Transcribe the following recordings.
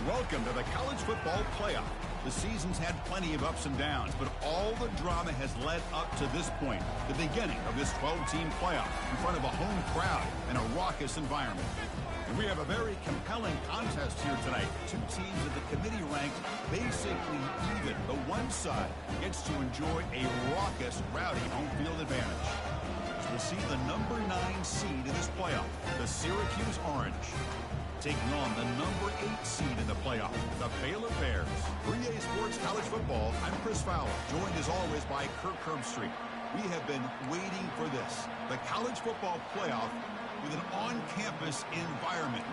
Welcome to the college football playoff. The season's had plenty of ups and downs, but all the drama has led up to this point, the beginning of this 12-team playoff in front of a home crowd and a raucous environment. And we have a very compelling contest here tonight. Two teams that the committee ranked basically even. The one side gets to enjoy a raucous, rowdy home field advantage. As we'll see the number 9 seed in this playoff, the Syracuse Orange, taking on the number 8 seed in the playoff, the Baylor Bears. 3A Sports College Football, I'm Chris Fowler, joined as always by Kirk Herbstreit. We have been waiting for this, the college football playoff with an on-campus environment.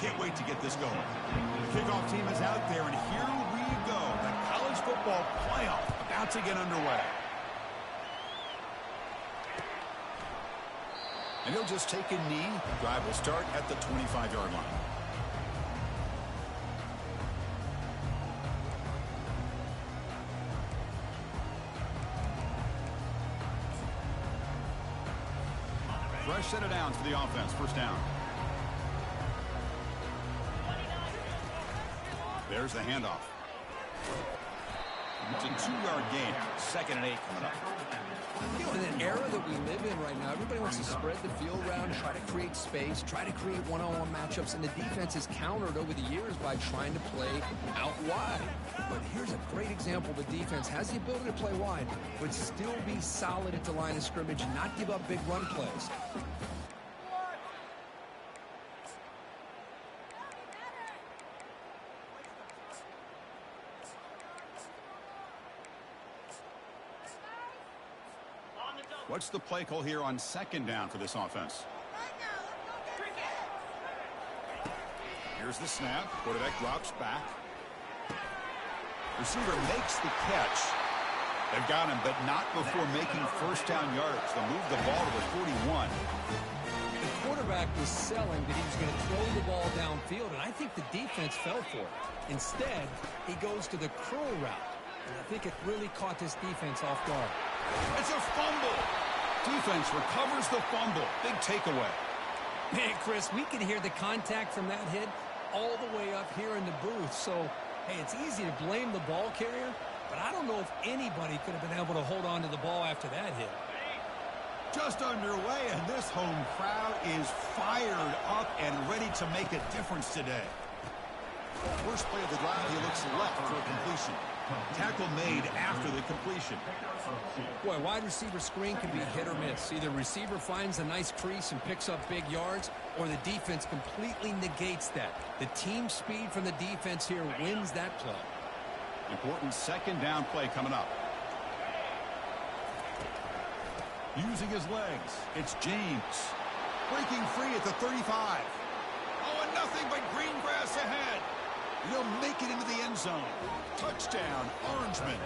Can't wait to get this going. The kickoff team is out there, and here we go. The college football playoff about to get underway. And he'll just take a knee. The drive will start at the 25-yard line. Fresh set of downs for the offense. First down. There's the handoff. It's a 2-yard gain. 2nd and 8 coming up. You know, in an era that we live in right now, everybody wants to spread the field around, try to create space, try to create one-on-one matchups, and the defense has countered over the years by trying to play out wide. But here's a great example. The defense has the ability to play wide, but still be solid at the line of scrimmage and not give up big run plays. What's the play call here on 2nd down for this offense? Here's the snap. Quarterback drops back. Receiver makes the catch. They've got him, but not before making first down yards. They'll move the ball to the 41. The quarterback was selling that he was going to throw the ball downfield, and I think the defense fell for it. Instead, he goes to the curl route, and I think it really caught this defense off guard. It's a fumble. Defense recovers the fumble. Big takeaway. Man, Chris, we can hear the contact from that hit all the way up here in the booth. So, hey, it's easy to blame the ball carrier, but I don't know if anybody could have been able to hold on to the ball after that hit. Just underway, and this home crowd is fired up and ready to make a difference today. First play of the drive, he looks left for a completion. Tackle made after the completion. Boy, wide receiver screen can be hit or miss. Either receiver finds a nice crease and picks up big yards, or the defense completely negates that. The team speed from the defense here wins that play. Important 2nd down play coming up. Using his legs, it's James. Breaking free at the 35. Oh, and nothing but green grass ahead. He'll make it into the end zone. Touchdown, Orangeman.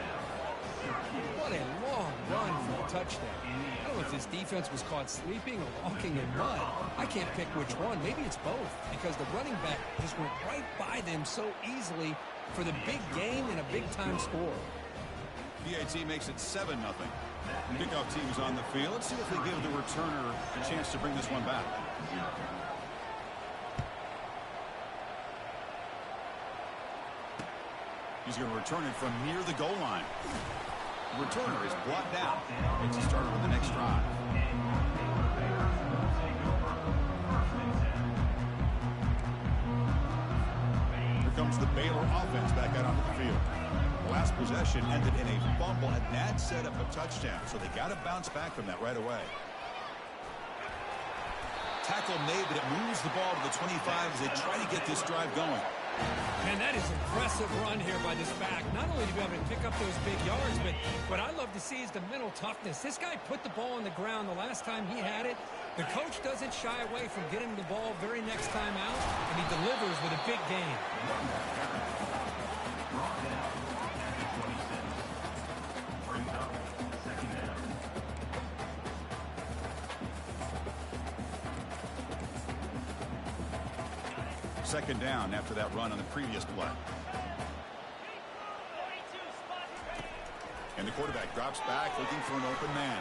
What a long run for a touchdown. I don't know if this defense was caught sleeping or walking in mud. I can't pick which one. Maybe it's both, because the running back just went right by them so easily for the big gain and a big-time score. PAT makes it 7-0. The kickoff team is on the field. Let's see if they give the returner a chance to bring this one back. He's going to return it from near the goal line. The returner is brought down. It's a starter with the next drive. Here comes the Baylor offense back out onto the field. The last possession ended in a fumble, and that set up a touchdown, so they got to bounce back from that right away. Tackle made, but it moves the ball to the 25 as they try to get this drive going. Man, that is an impressive run here by this back. Not only to be able to pick up those big yards, but what I love to see is the mental toughness. This guy put the ball on the ground the last time he had it. The coach doesn't shy away from getting the ball very next time out, and he delivers with a big gain. Second down after that run on the previous play. And the quarterback drops back looking for an open man.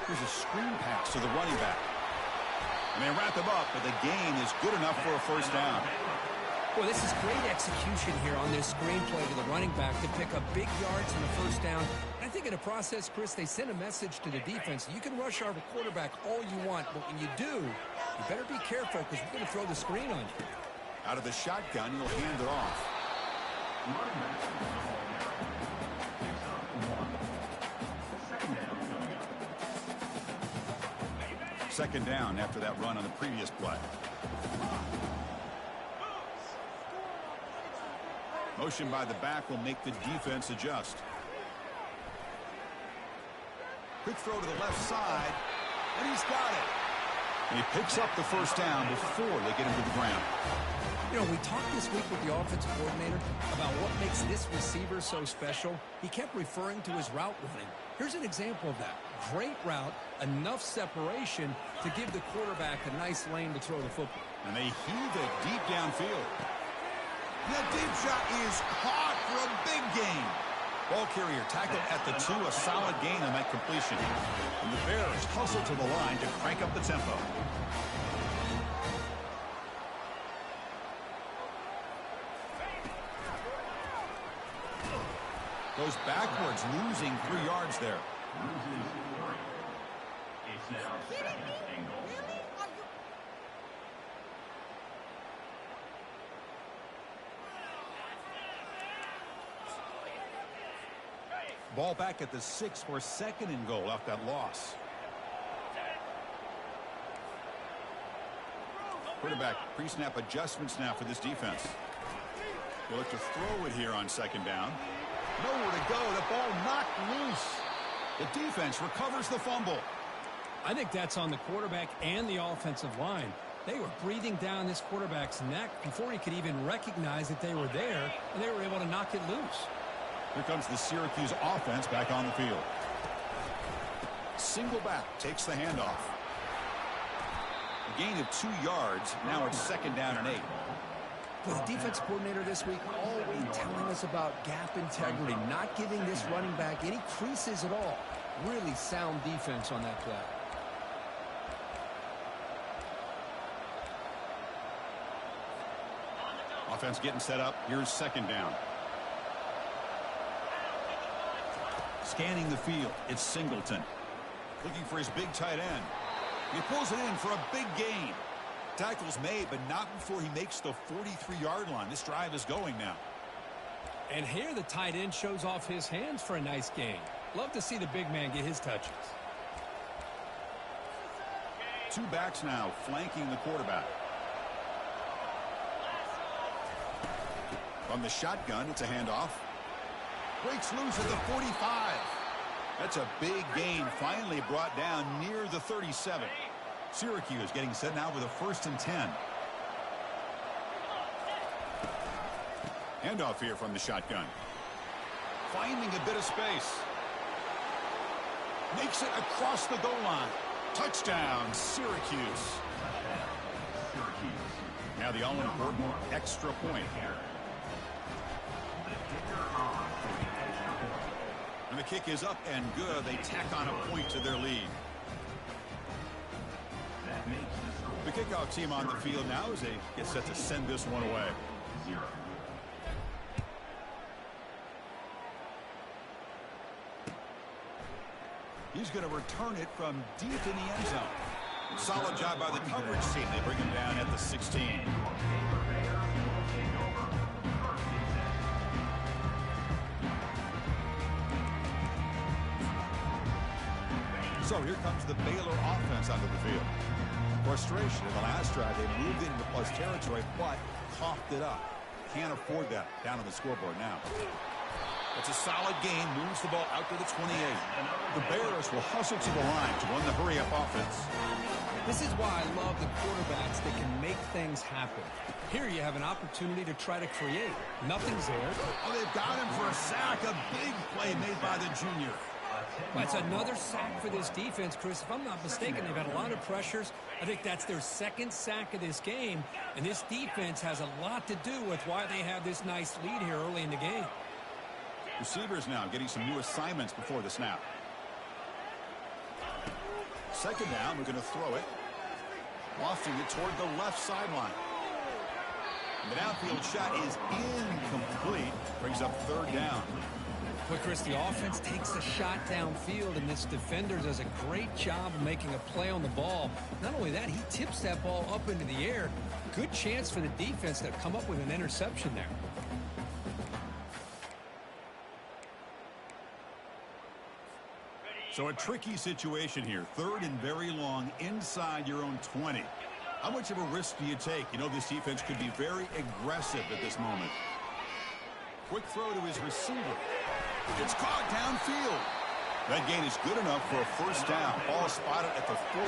Here's a screen pass to the running back. And they wrap him up, but the gain is good enough for a first down. Well, this is great execution here on this screenplay to the running back to pick up big yards in the first down. I think in the process, Chris, they send a message to the defense. You can rush our quarterback all you want, but when you do, you better be careful because we're going to throw the screen on you. Out of the shotgun, he'll hand it off. Second down after that run on the previous play. Motion by the back will make the defense adjust. Quick throw to the left side, and he's got it. And he picks up the first down before they get him to the ground. You know, we talked this week with the offensive coordinator about what makes this receiver so special. He kept referring to his route running. Here's an example of that. Great route, enough separation to give the quarterback a nice lane to throw the football. And they heave it deep downfield. That deep shot is caught for a big gain. Ball carrier tackled at the 2, a solid gain on that completion. And the Bears hustle to the line to crank up the tempo. Goes backwards, losing 3 yards there. It's now second and goal. Ball back at the 6 for second and goal off that loss. Quarterback pre-snap adjustments now for this defense. They'll look to throw it here on second down. Nowhere to go. The ball knocked loose. The defense recovers the fumble. I think that's on the quarterback and the offensive line. They were breathing down this quarterback's neck before he could even recognize that they were there, and they were able to knock it loose. Here comes the Syracuse offense back on the field. Single back takes the handoff. A gain of 2 yards. Now it's second down and 8. The defense coordinator this week always telling us about gap integrity, not giving this running back any creases at all. Really sound defense on that play. Offense getting set up. Here's second down. Scanning the field, it's Singleton. Looking for his big tight end. He pulls it in for a big gain. Tackle's made, but not before he makes the 43-yard line. This drive is going now. And here the tight end shows off his hands for a nice gain. Love to see the big man get his touches. 2 backs now flanking the quarterback. From the shotgun, it's a handoff. Breaks loose at the 45. That's a big gain, finally brought down near the 37. Syracuse getting set now with a 1st and 10. Handoff here from the shotgun. Finding a bit of space. Makes it across the goal line. Touchdown, Syracuse. Now the all-important extra point. And the kick is up and good. They tack on a point to their lead. The kickoff team on the field now as they get set to send this one away. He's going to return it from deep in the end zone. Solid job by the coverage team. They bring him down at the 16. So here comes the Baylor offense onto the field. Frustration in the last drive. They moved into plus territory, but coughed it up. Can't afford that down on the scoreboard now. It's a solid gain. Moves the ball out to the 28. The Bears will hustle to the line to run the hurry-up offense. This is why I love the quarterbacks that can make things happen. Here you have an opportunity to try to create. Nothing's there. Oh, they've got him for a sack. A big play made by the junior. That's another sack for this defense, Chris. If I'm not mistaken, they've had a lot of pressures. I think that's their 2nd sack of this game. And this defense has a lot to do with why they have this nice lead here early in the game. Receivers now getting some new assignments before the snap. Second down, we're going to throw it. Lofting it toward the left sideline. The downfield shot is incomplete. Brings up third down. But Chris, the offense takes the shot downfield, and this defender does a great job of making a play on the ball. Not only that, he tips that ball up into the air. Good chance for the defense to come up with an interception there. So a tricky situation here. Third and very long inside your own 20. How much of a risk do you take? You know, this defense could be very aggressive at this moment. Quick throw to his receiver. It's caught downfield. That gain is good enough for a first down. Ball spotted at the 42.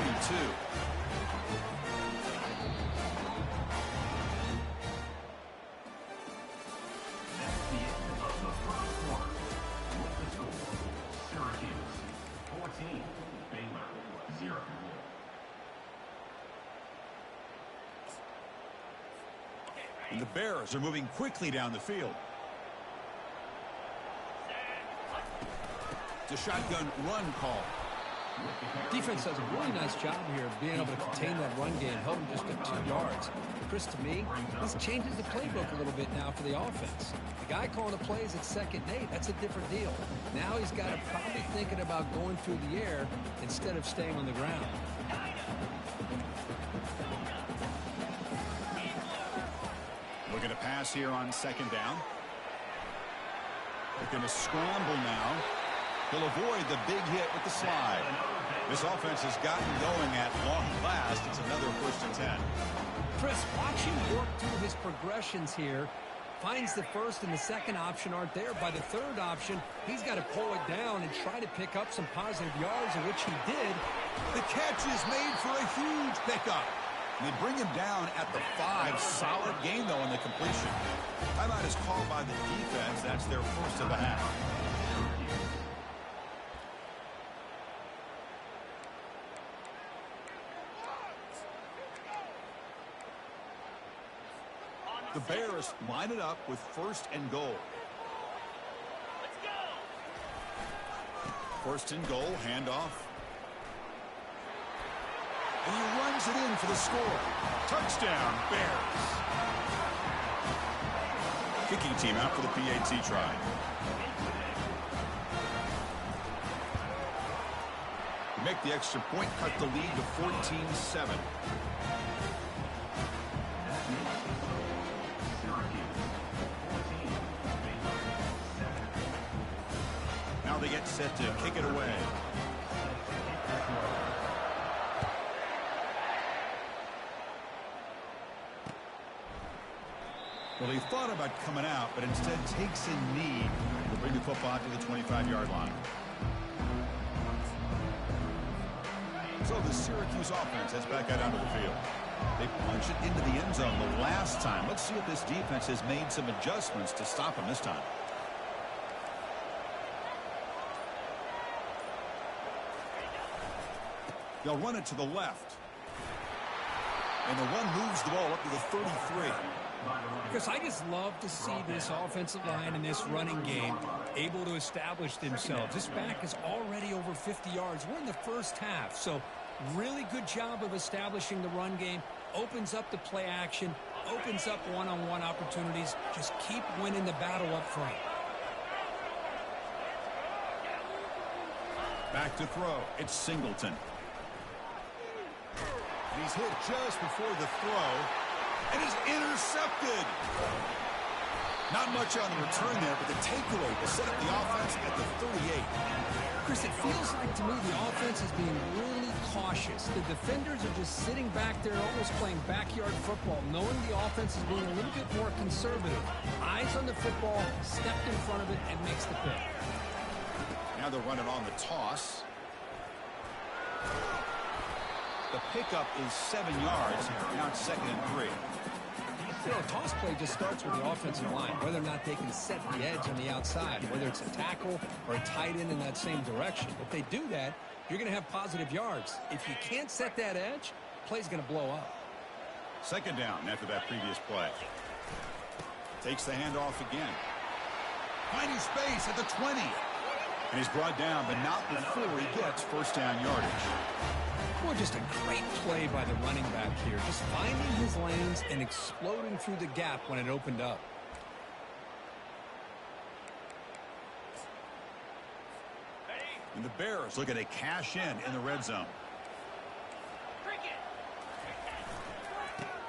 That's the end of the first quarter. With the score, Syracuse 14, Baylor 0. And the Bears are moving quickly down the field. It's a shotgun run call. Defense does a really nice job here of being able to contain that run game, held him just at 2 yards. Chris, to me, this changes the playbook a little bit now for the offense. The guy calling the plays at 2nd and 8, that's a different deal. Now he's got to probably thinking about going through the air instead of staying on the ground. Looking to pass here on 2nd down. They're going to scramble now. He'll avoid the big hit with the slide. This offense has gotten going at long last. It's another 1st and 10. Chris, watch him work through his progressions here. Finds the 1st and the 2nd option aren't there. By the 3rd option, he's got to pull it down and try to pick up some positive yards, of which he did. The catch is made for a huge pickup. And they bring him down at the 5. Solid gain, though, in the completion. Timeout is called by the defense. That's their first of the half. The Bears line it up with 1st and goal. Let's go. 1st and goal, handoff. And he runs it in for the score. Touchdown, Bears. Kicking team out for the PAT try. To make the extra point, cut the lead to 14-7. Now they get set to kick it away. Well, he thought about coming out, but instead takes a knee to bring the football to the 25-yard line. So the Syracuse offense heads back out onto the field. They punch it into the end zone the last time. Let's see if this defense has made some adjustments to stop him this time. They'll run it to the left. And the run moves the ball up to the 33. Chris, I just love to see this offensive line in this running game able to establish themselves. This back is already over 50 yards. We're in the first half, so really good job of establishing the run game. Opens up the play action, opens up one-on-one opportunities. Just keep winning the battle up front. Back to throw. It's Singleton. And he's hit just before the throw. And is intercepted. Not much on the return there, but the takeaway to set up the offense at the 38. Chris, it feels like to me the offense is being really cautious. The defenders are just sitting back there almost playing backyard football, knowing the offense is being a little bit more conservative. Eyes on the football, stepped in front of it, and makes the pick. Now they're running on the toss. The pickup is 7 yards. Now it's 2nd and 3. You know, a toss play just starts with the offensive line, whether or not they can set the edge on the outside, whether it's a tackle or a tight end in that same direction. If they do that, you're going to have positive yards. If you can't set that edge, play's going to blow up. 2nd down after that previous play. Takes the handoff again. Finding space at the 20. And he's brought down, but not before he gets 1st down yardage. Well, just a great play by the running back here. Just finding his lanes and exploding through the gap when it opened up. And the Bears looking to cash in the red zone.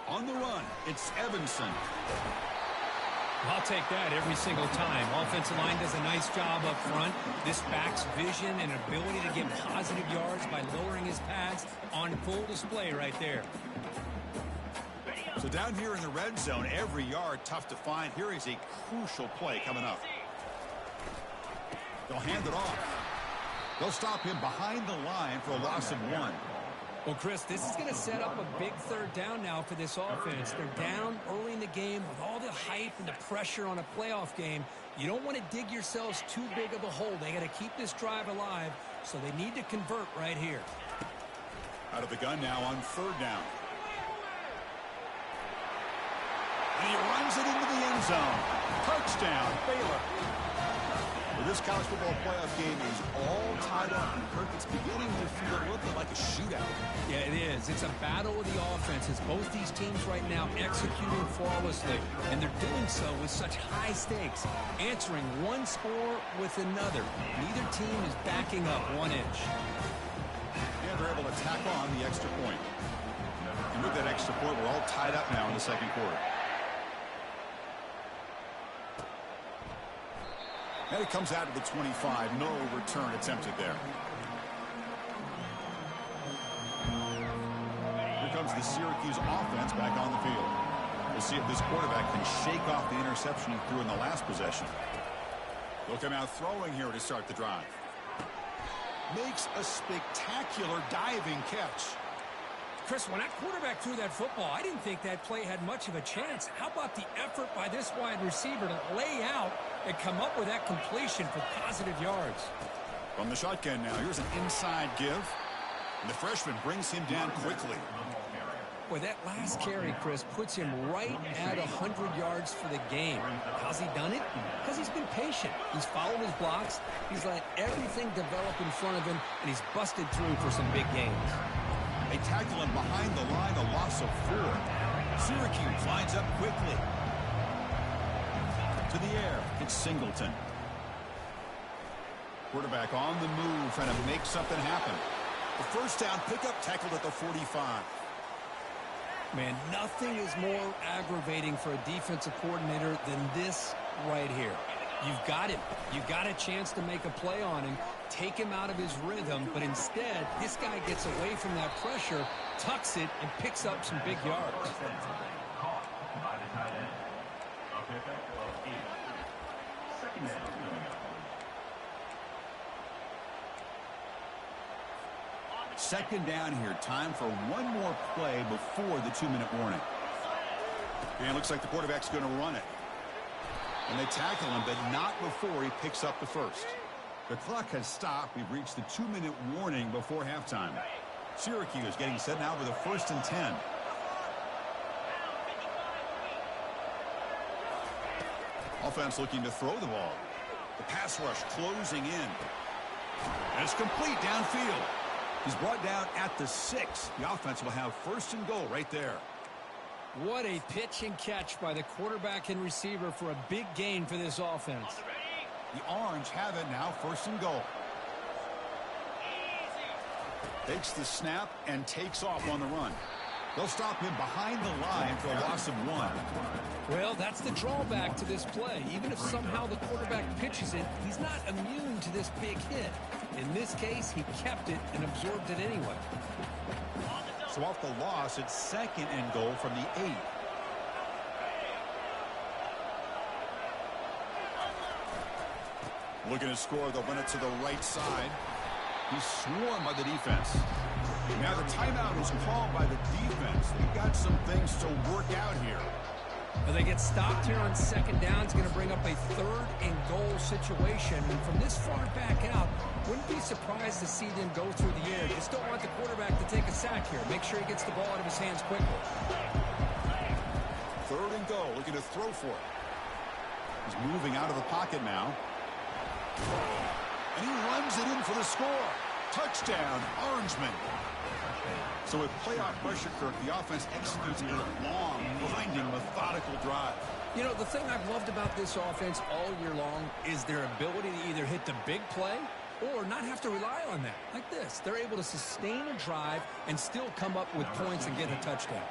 On the run, it's Evanson. I'll take that every single time. Offensive line does a nice job up front. This back's vision and ability to get positive yards by lowering his pads on full display right there. So down here in the red zone, every yard tough to find. Here is a crucial play coming up. They'll hand it off. They'll stop him behind the line for a loss of 1. Well, Chris, this is going to set up a big third down now for this offense. They're down early in the game with all the hype and the pressure on a playoff game. You don't want to dig yourselves too big of a hole. They got to keep this drive alive, so they need to convert right here. Out of the gun now on third down. And he runs it into the end zone. Touchdown, Baylor. Well, this college football playoff game is all tied up, and Kirk, it's beginning to feel a little bit like a shootout. Yeah, it is. It's a battle of the offenses. Both these teams right now executing flawlessly, and they're doing so with such high stakes, answering one score with another. Neither team is backing up 1 inch. And they're able to tack on the extra point. And with that extra point, we're all tied up now in the second quarter. And it comes out to the 25. No return attempted there. Here comes the Syracuse offense back on the field. We'll see if this quarterback can shake off the interception he threw in the last possession. They'll come out throwing here to start the drive. Makes a spectacular diving catch. Chris, when that quarterback threw that football, I didn't think that play had much of a chance. How about the effort by this wide receiver to lay out and come up with that completion for positive yards? From the shotgun now, here's an inside give. And the freshman brings him down quickly. Boy, that last carry, Chris, puts him right at 100 yards for the game. How's he done it? Because he's been patient. He's followed his blocks. He's let everything develop in front of him, and he's busted through for some big gains. They tackle him behind the line, a loss of 4. Syracuse lines up quickly. To the air, it's Singleton. Quarterback on the move, trying to make something happen. The first down pickup tackled at the 45. Man, nothing is more aggravating for a defensive coordinator than this right here. You've got him. You've got a chance to make a play on him, take him out of his rhythm, but instead, this guy gets away from that pressure, tucks it, and picks up some big yards. Caught by the tight end. A pickup of 8. Second down coming up. Second down here. Time for one more play before the 2-minute warning. And it looks like the quarterback's going to run it. And they tackle him, but not before he picks up the first. The clock has stopped. We've reached the 2-minute warning before halftime. Syracuse getting set now for the 1st and 10. Offense looking to throw the ball. The pass rush closing in. And it's complete downfield. He's brought down at the 6. The offense will have 1st and goal right there. What a pitch and catch by the quarterback and receiver for a big gain for this offense. The Orange have it now, 1st and goal. Takes the snap and takes off on the run. They'll stop him behind the line for a loss of 1. Well, that's the drawback to this play. Even if somehow the quarterback pitches it, he's not immune to this big hit. In this case, he kept it and absorbed it anyway. So off the loss, it's 2nd and goal from the 8. Looking to score, they'll run it to the right side. He's swarmed by the defense. Now the timeout is called by the defense. They've got some things to work out here. Well, they get stopped here on 2nd down. It's going to bring up a 3rd and goal situation. And from this far back out, wouldn't be surprised to see them go through the air. Just don't want the quarterback to take a sack here. Make sure he gets the ball out of his hands quickly. 3rd and goal, looking to throw for it. He's moving out of the pocket now. And he runs it in for the score. Touchdown, Orangemen. So with playoff pressure, Kirk, the offense executes a long, grinding, methodical drive. You know, the thing I've loved about this offense all year long is their ability to either hit the big play or not have to rely on that. Like this, they're able to sustain a drive and still come up with points and get a touchdown.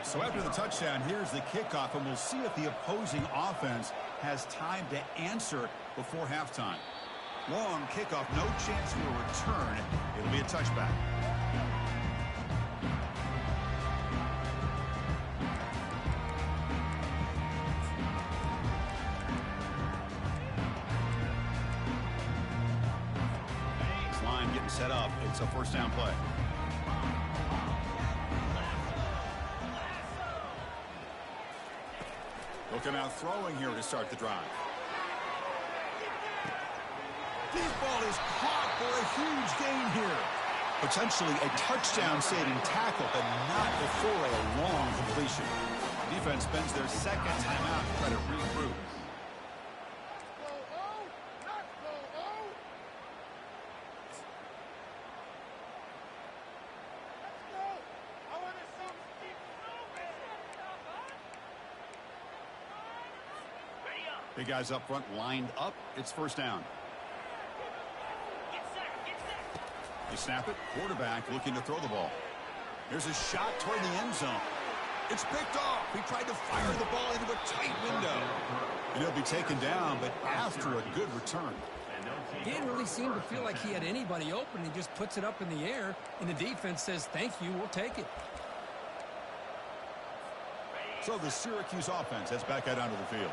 So after the touchdown, here's the kickoff, and we'll see if the opposing offense has time to answer before halftime. Long kickoff, no chance for a return. It'll be a touchback. Getting set up. It's a first down play. Looking out throwing here to start the drive. Deep ball is caught for a huge gain here. Potentially a touchdown-saving tackle, but not before a long completion. Defense spends their second timeout to try to regroup. Big guys up front lined up. It's first down. They snap it. Quarterback looking to throw the ball. Here's a shot toward the end zone. It's picked off. He tried to fire the ball into a tight window. And he'll be taken down, but after a good return. He didn't really seem to feel like he had anybody open. He just puts it up in the air, and the defense says, thank you, we'll take it. So the Syracuse offense heads back out onto the field.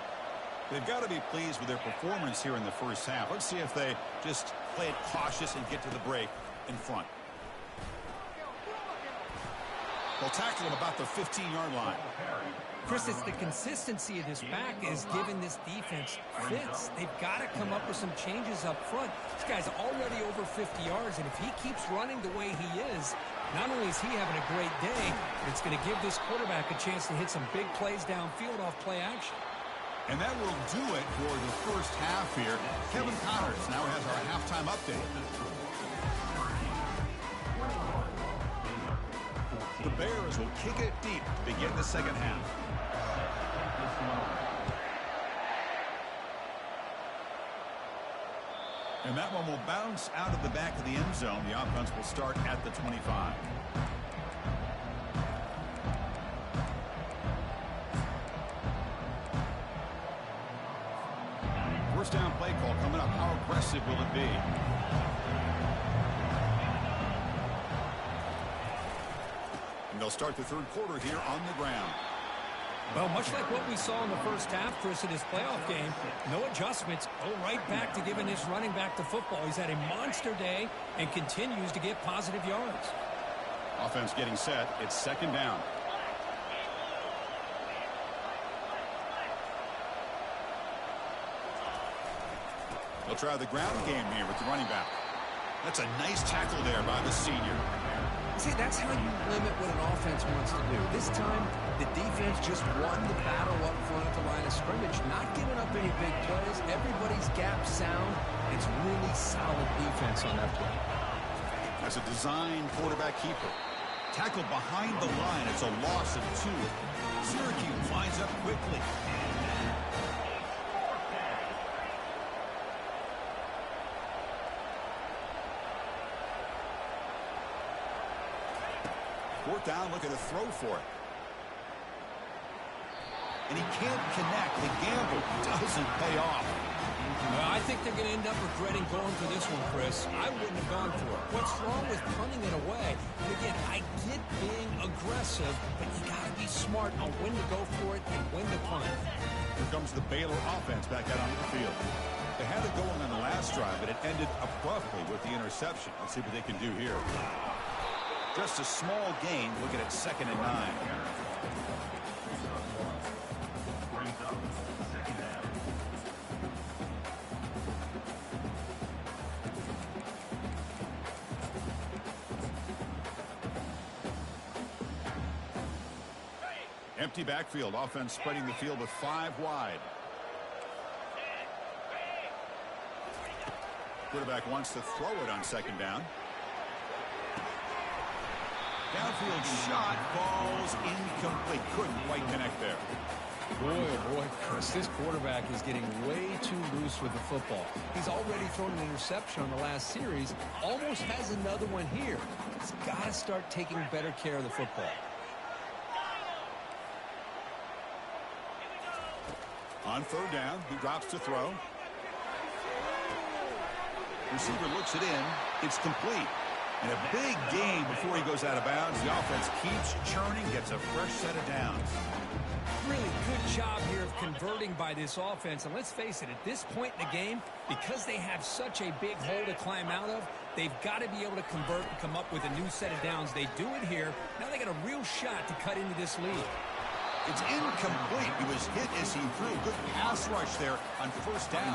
They've got to be pleased with their performance here in the first half. Let's see if they just play it cautious and get to the break in front. They'll tackle him about the 15-yard line. Chris, it's the consistency of this back is giving this defense fits. They've got to come up with some changes up front. This guy's already over 50 yards, and if he keeps running the way he is, not only is he having a great day, but it's going to give this quarterback a chance to hit some big plays downfield off play action. And that will do it for the first half here. Kevin Connors now has our halftime update. The Bears will kick it deep to begin the second half. And that one will bounce out of the back of the end zone. The offense will start at the 25. First down play call coming up. How aggressive will it be? And they'll start the third quarter here on the ground. Well, much like what we saw in the first half, Chris, in this playoff game, no adjustments. Go right back to giving this running back the football. He's had a monster day and continues to get positive yards. Offense getting set. It's second down. They'll try the ground game here with the running back. That's a nice tackle there by the senior. See, that's how you limit what an offense wants to do. This time, the defense just won the battle up front at the line of scrimmage, not giving up any big plays. Everybody's gap sound. It's really solid defense on that play. As a design quarterback keeper. Tackled behind the line. It's a loss of 2. Syracuse lines up quickly. Fourth down, looking to throw for it. And he can't connect. The gamble doesn't pay off. Well, I think they're going to end up regretting going for this one, Chris. I wouldn't have gone for it. What's wrong with punting it away? And again, I get being aggressive, but you got to be smart on when to go for it and when to punt. Here comes the Baylor offense back out onto the field. They had it going on the last drive, but it ended abruptly with the interception. Let's see what they can do here. Just a small gain, looking at 2nd and 9. Empty backfield. Offense spreading the field with 5 wide. Quarterback wants to throw it on 2nd down. Downfield shot falls incomplete. Couldn't quite connect there. Boy, oh boy, Chris, this quarterback is getting way too loose with the football. He's already thrown an interception on the last series, almost has another one here. He's got to start taking better care of the football. On third down, he drops to throw. Receiver looks it in. It's complete. And a big gain before he goes out of bounds. The offense keeps churning, gets a fresh set of downs. Really good job here of converting by this offense. And let's face it, at this point in the game, because they have such a big hole to climb out of, they've got to be able to convert and come up with a new set of downs. They do it here. Now they got a real shot to cut into this lead. It's incomplete. He was hit as he threw. Good pass rush there on first down.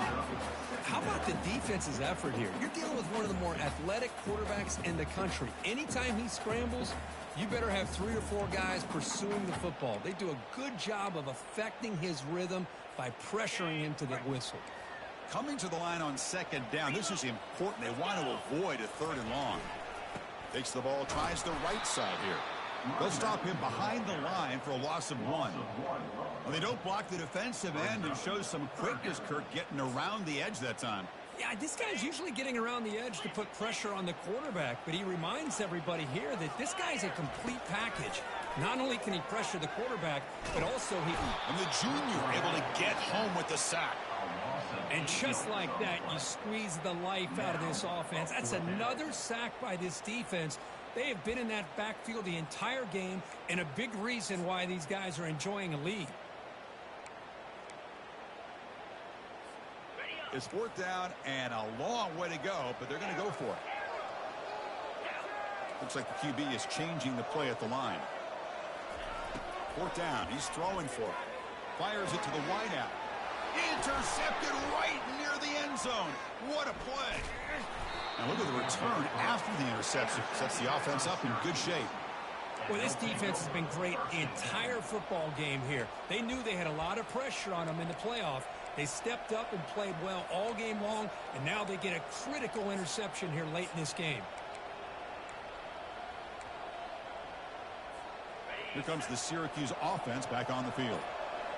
How about the defense's effort here? You're dealing with one of the more athletic quarterbacks in the country. Anytime he scrambles, you better have 3 or 4 guys pursuing the football. They do a good job of affecting his rhythm by pressuring him to the whistle. Coming to the line on second down. This is important. They want to avoid a third and long. Takes the ball, tries the right side here. They'll stop him behind the line for a loss of 1. Well, they don't block the defensive end and show some quickness, Kirk, getting around the edge that time. Yeah, this guy's usually getting around the edge to put pressure on the quarterback, but he reminds everybody here that this guy's a complete package. Not only can he pressure the quarterback, but also he can... And the junior able to get home with the sack. And just like that, you squeeze the life out of this offense. That's another sack by this defense. They have been in that backfield the entire game, and a big reason why these guys are enjoying a lead. It's fourth down and a long way to go, but they're going to go for it. Looks like the QB is changing the play at the line. Fourth down, he's throwing for it. Fires it to the wideout. Intercepted right near the end zone. What a play. And look at the return after the interception. Sets the offense up in good shape. Well, this defense has been great the entire football game here. They knew they had a lot of pressure on them in the playoff. They stepped up and played well all game long, and now they get a critical interception here late in this game. Here comes the Syracuse offense back on the field.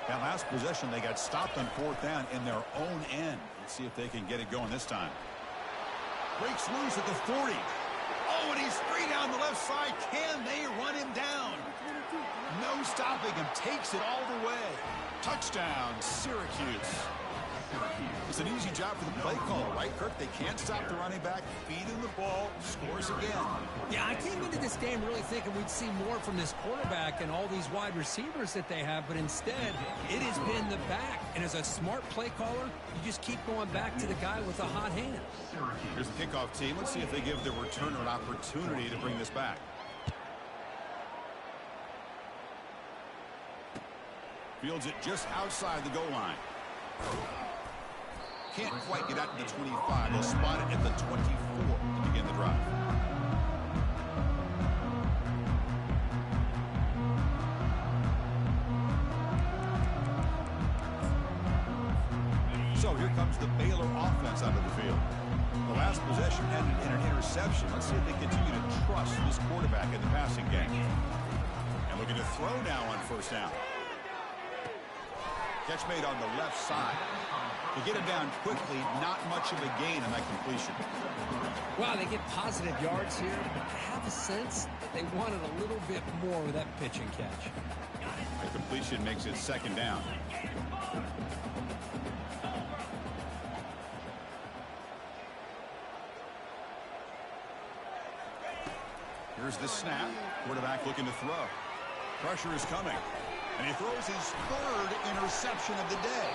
That last possession, they got stopped on fourth down in their own end. Let's see if they can get it going this time. Breaks loose at the 40. Oh, and he's free down the left side. Can they run him down? No stopping him. Takes it all the way. Touchdown, Syracuse. It's an easy job for the play caller, right, Kirk? They can't stop the running back. Feed him the ball. Scores again. Yeah, I came into this game really thinking we'd see more from this quarterback and all these wide receivers that they have, but instead, it has been the back. And as a smart play caller, you just keep going back to the guy with the hot hand. Here's the kickoff team. Let's see if they give the returner an opportunity to bring this back. Fields it just outside the goal line. Can't quite get out to the 25. They'll spot it at the 24 to begin the drive. So here comes the Baylor offense out of the field. The last possession ended in an interception. Let's see if they continue to trust this quarterback in the passing game. And looking to throw now on first down. Catch made on the left side. To get him down quickly, not much of a gain on that completion. Wow, they get positive yards here. I have a sense that they wanted a little bit more with that pitch and catch. The completion makes it second down. Here's the snap. Quarterback looking to throw. Pressure is coming. And he throws his third interception of the day.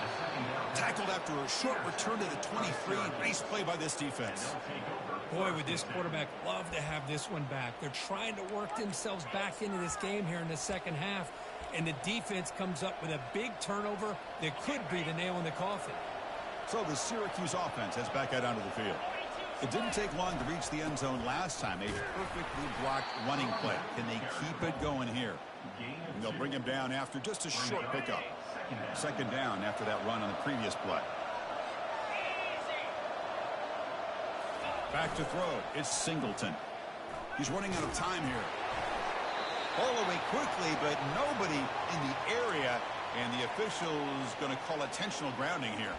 Tackled after a short return to the 23. Nice play by this defense. Boy, would this quarterback love to have this one back. They're trying to work themselves back into this game here in the second half. And the defense comes up with a big turnover that could be the nail in the coffin. So the Syracuse offense heads back out onto the field. It didn't take long to reach the end zone last time. A perfectly blocked running play. Can they keep it going here? And they'll bring him down after just a short pickup. Second down after that run on the previous play. Back to throw. It's Singleton. He's running out of time here. All the way quickly, but nobody in the area, and the official is going to call intentional grounding here.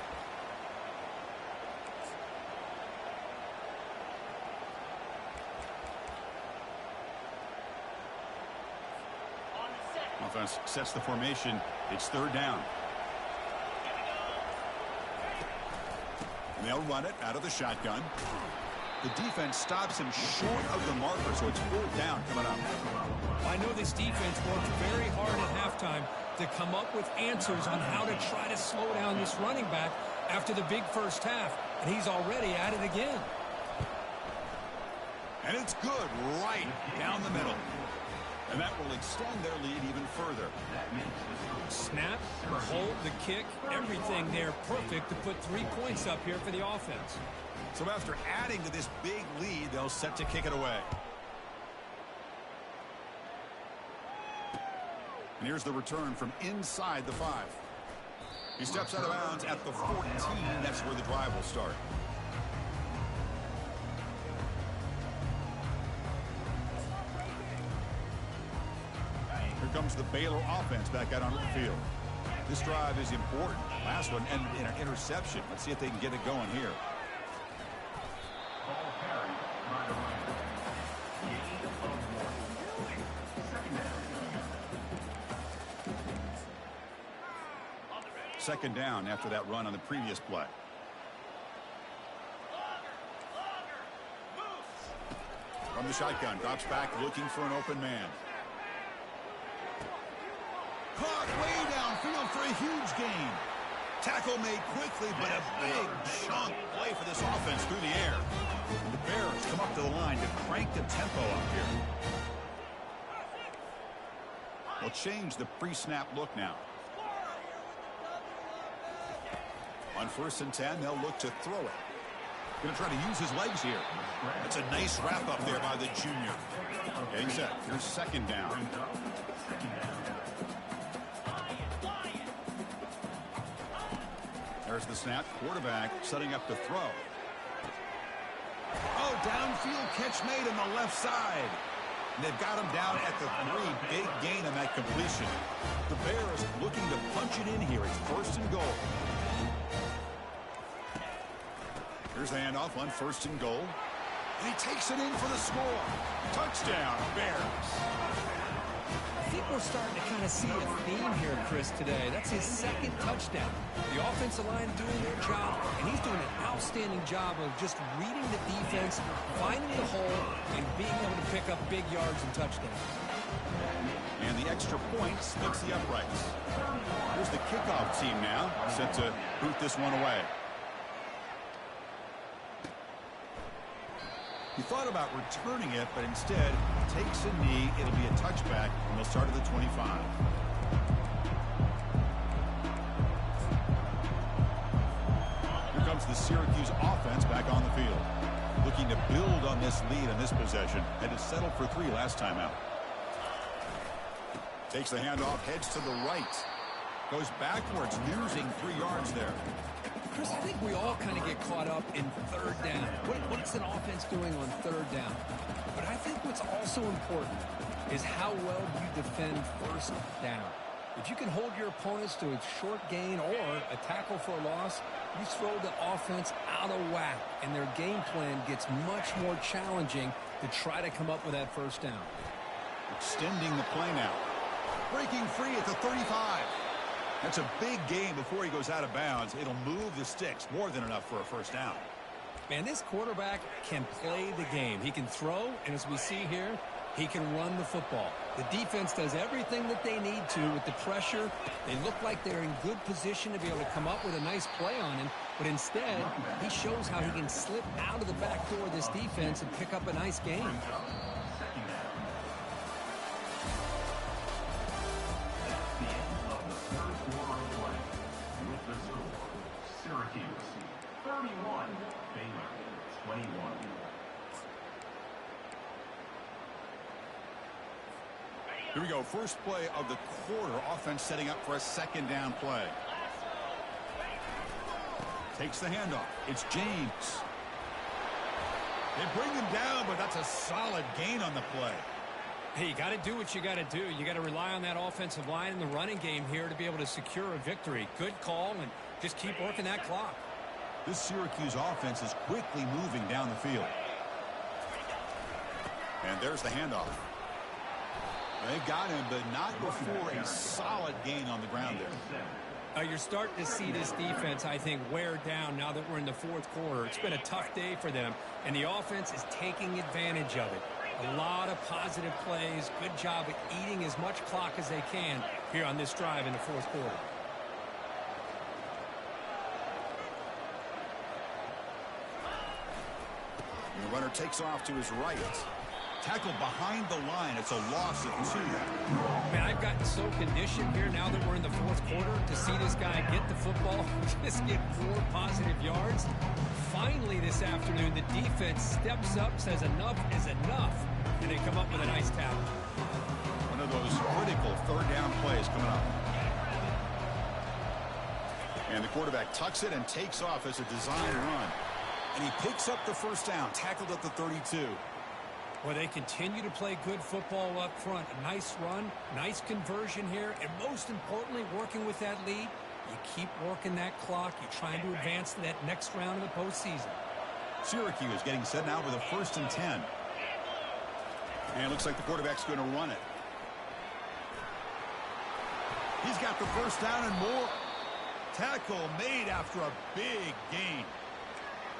Offense sets the formation. It's third down. And they'll run it out of the shotgun. The defense stops him short of the marker, so it's fourth down coming up. I know this defense worked very hard at halftime to come up with answers on how to try to slow down this running back after the big first half, and he's already at it again. And it's good right down the middle. And that will extend their lead even further. Snap, the hold, the kick, everything there perfect to put 3 points up here for the offense. So after adding to this big lead, they'll set to kick it away. And here's the return from inside the 5. He steps out of bounds at the 14. That's where the drive will start. Here comes the Baylor offense back out onto the field. This drive is important. Last one ended in an interception. Let's see if they can get it going here. Second down after that run on the previous play. From the shotgun, drops back looking for an open man. Caught way downfield for a huge gain. Tackle made quickly, but a big chunk play for this offense through the air. The Bears come up to the line to crank the tempo up here. They'll change the pre-snap look now. On 1st and 10, they'll look to throw it. Going to try to use his legs here. That's a nice wrap up there by the junior. Getting set. Here's second down. There's the snap. Quarterback setting up to throw. Oh, downfield catch made on the left side. And they've got him down at the 3. Big gain on that completion. The Bears looking to punch it in here. It's 1st and goal. Here's the handoff on 1st and goal. And he takes it in for the score. Touchdown, Bears. I think we're starting to kind of see a theme here, Chris, today. That's his 2nd touchdown. The offensive line doing their job, and he's doing an outstanding job of just reading the defense, finding the hole, and being able to pick up big yards and touchdowns. And the extra point splits the uprights. Here's the kickoff team now, set to boot this one away. He thought about returning it, but instead takes a knee. It'll be a touchback, and they'll start at the 25. Here comes the Syracuse offense back on the field. Looking to build on this lead on this possession. Had to settle for 3 last time out. Takes the handoff, heads to the right. Goes backwards, losing 3 yards there. Chris, I think we all kind of get caught up in 3rd down. What's an offense doing on 3rd down? But I think what's also important is how well you defend 1st down. If you can hold your opponents to a short gain or a tackle for a loss, you throw the offense out of whack, and their game plan gets much more challenging to try to come up with that 1st down. Extending the play now. Breaking free at the 35. That's a big gain before he goes out of bounds. It'll move the sticks more than enough for a 1st down. Man, this quarterback can play the game. He can throw, and as we see here, he can run the football. The defense does everything that they need to with the pressure. They look like they're in good position to be able to come up with a nice play on him, but instead, he shows how he can slip out of the back door of this defense and pick up a nice gain. Syracuse 31, Baylor 21. Here we go. First play of the quarter. Offense setting up for a 2nd down play. Takes the handoff. It's James. They bring him down, but that's a solid gain on the play. Hey, you got to do what you got to do. You got to rely on that offensive line and the running game here to be able to secure a victory. Good call, and just keep working that clock. This Syracuse offense is quickly moving down the field. And there's the handoff. They've got him, but not before a solid gain on the ground there. You're starting to see this defense, I think, wear down now that we're in the fourth quarter. It's been a tough day for them, and the offense is taking advantage of it. A lot of positive plays. Good job at eating as much clock as they can here on this drive in the fourth quarter. And the runner takes off to his right. Tackle behind the line. It's a loss of 2. Man, I've gotten so conditioned here now that we're in the fourth quarter to see this guy get the football, just get 4 positive yards. Finally this afternoon, the defense steps up, says enough is enough, and they come up with a nice tackle. One of those critical third down plays coming up. And the quarterback tucks it and takes off as a design run. And he picks up the first down, tackled at the 32. Well, they continue to play good football up front. A nice run, nice conversion here, and most importantly, working with that lead, you keep working that clock. You're trying to advance to that next round of the postseason. Syracuse getting set now with a 1st and 10. And it looks like the quarterback's going to run it. He's got the first down and more. Tackle made after a big gain.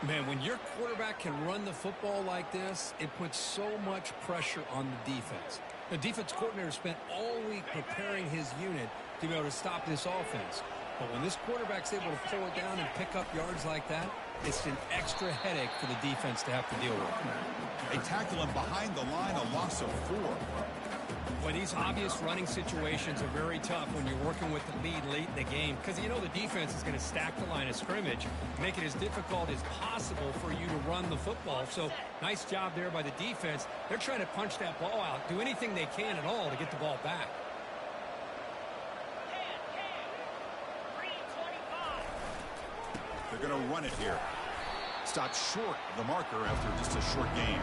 Man, when your quarterback can run the football like this, it puts so much pressure on the defense. The defense coordinator spent all week preparing his unit to be able to stop this offense. But when this quarterback's able to pull it down and pick up yards like that, it's an extra headache for the defense to have to deal with. They tackle him behind the line, a loss of 4. Well, these obvious running situations are very tough when you're working with the lead late in the game because you know the defense is going to stack the line of scrimmage, make it as difficult as possible for you to run the football. So nice job there by the defense. They're trying to punch that ball out, do anything they can at all to get the ball back. They're going to run it here. Stopped short of the marker after just a short gain.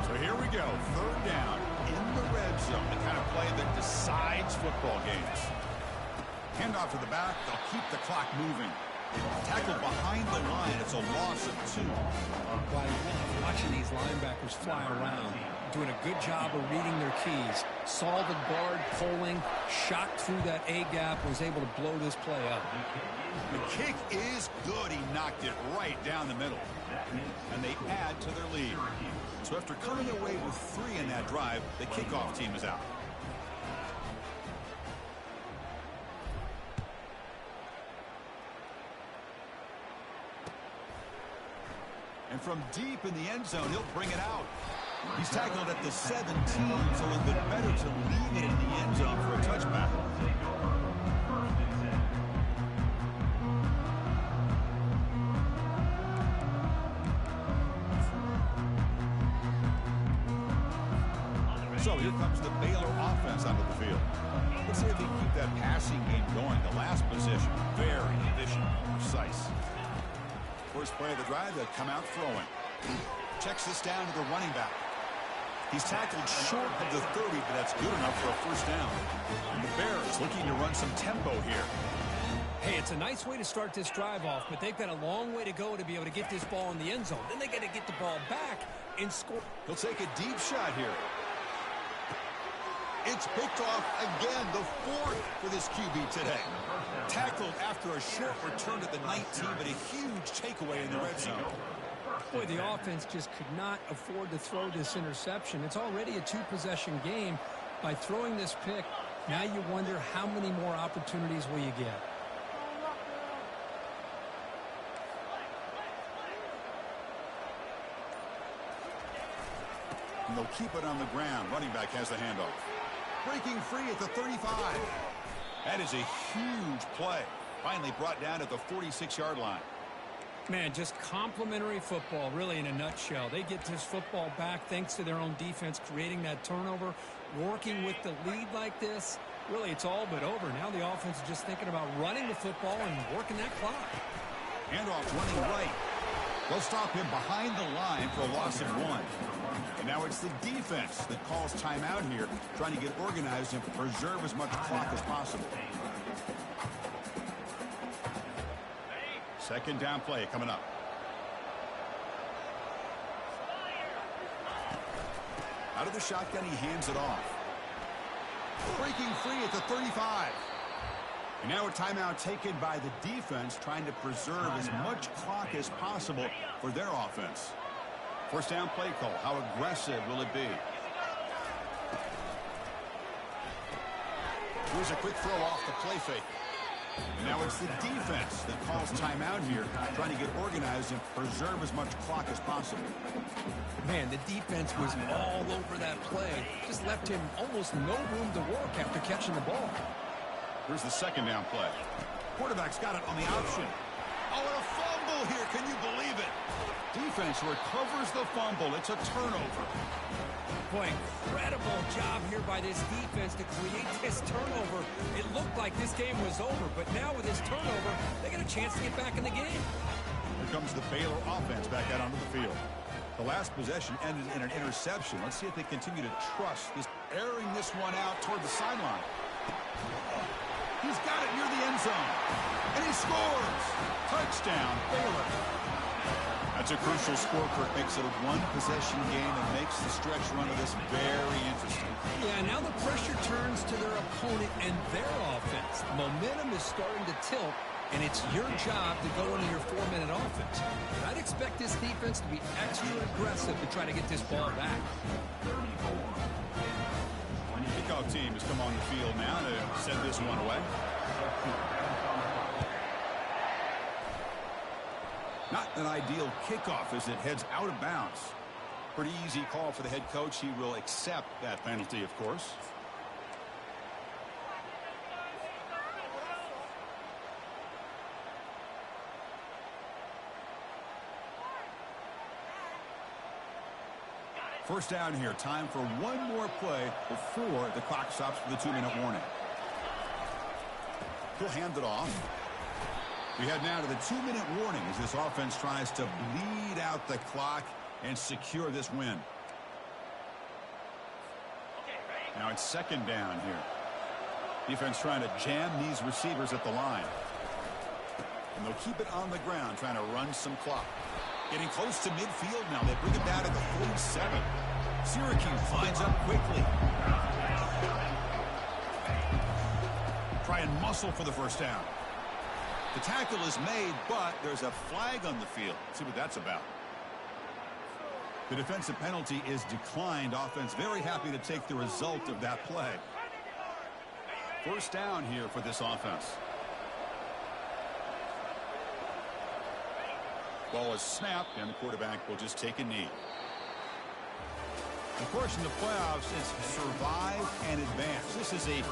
So here we go. 3rd down in the red zone. The kind of play that decides football games. Handoff to the back. They'll keep the clock moving. Tackled behind the line. It's a loss of 2. Watching these linebackers fly around, doing a good job of reading their keys. Saw the guard pulling, shot through that A-gap, was able to blow this play up. The kick is good. He knocked it right down the middle. And they add to their lead. So after coming away with 3 in that drive, the kickoff team is out. And from deep in the end zone, he'll bring it out. He's tackled at the 17, so a little bit better to leave it in the end zone for a touchback. So here comes the Baylor offense onto the field. Let's see if they can keep that passing game going. The last possession, very efficient, precise. First play of the drive, they'll come out throwing. Checks this down to the running back. He's tackled short of the 30, but that's good enough for a first down. And the Bears looking to run some tempo here. Hey, it's a nice way to start this drive off, but they've got a long way to go to be able to get this ball in the end zone. Then they got to get the ball back and score. He'll take a deep shot here. It's picked off again, the 4th for this QB today. Tackled after a short return to the 19, but a huge takeaway in the red zone. Boy, the offense just could not afford to throw this interception. It's already a 2-possession game. By throwing this pick, now you wonder how many more opportunities will you get. And they'll keep it on the ground. Running back has the handoff. Breaking free at the 35. That is a huge play. Finally brought down at the 46-yard line. Man, just complimentary football, really, in a nutshell. They get this football back thanks to their own defense, creating that turnover, working with the lead like this. Really, it's all but over. Now the offense is just thinking about running the football and working that clock. Handoff running right. They'll stop him behind the line for a loss of 1. And now it's the defense that calls timeout here, trying to get organized and preserve as much clock as possible. Second down play coming up. Out of the shotgun, he hands it off. Breaking free at the 35. And now a timeout taken by the defense, trying to preserve as much clock as possible for their offense. First down play call. How aggressive will it be? Here's a quick throw off the play fake. And now it's the defense that calls timeout here, trying to get organized and preserve as much clock as possible. Man, the defense was all over that play. Just left him almost no room to work after catching the ball. Here's the second down play. Quarterback's got it on the option. Oh, and a fumble here. Can you believe it? Defense recovers the fumble. It's a turnover. Boy, incredible job here by this defense to create this turnover. It looked like this game was over, but now with this turnover, they get a chance to get back in the game. Here comes the Baylor offense back out onto the field. The last possession ended in an interception. Let's see if they continue to trust this, airing this one out toward the sideline. He's got it near the end zone. And he scores. Touchdown, Baylor. That's a crucial score, Kirk. Makes it a one-possession game and makes the stretch run of this very interesting. Yeah, now the pressure turns to their opponent and their offense. Momentum is starting to tilt, and it's your job to go into your 4-minute offense. But I'd expect this defense to be extra aggressive to try to get this ball back. Kickoff team has come on the field now to send this one away. Not an ideal kickoff as it heads out of bounds. Pretty easy call for the head coach. He will accept that penalty, of course. First down here. Time for one more play before the clock stops for the 2-minute warning. He'll hand it off. We head now to the 2-minute warning as this offense tries to bleed out the clock and secure this win. Now it's second down here. Defense trying to jam these receivers at the line. And they'll keep it on the ground, trying to run some clock. Getting close to midfield now. They bring it down at the 47. Syracuse lines up quickly. Try and muscle for the first down. The tackle is made, but there's a flag on the field. Let's see what that's about. The defensive penalty is declined. Offense very happy to take the result of that play. First down here for this offense. Ball is snapped, and the quarterback will just take a knee. Of course, in the playoffs, it's survive and advance. This is a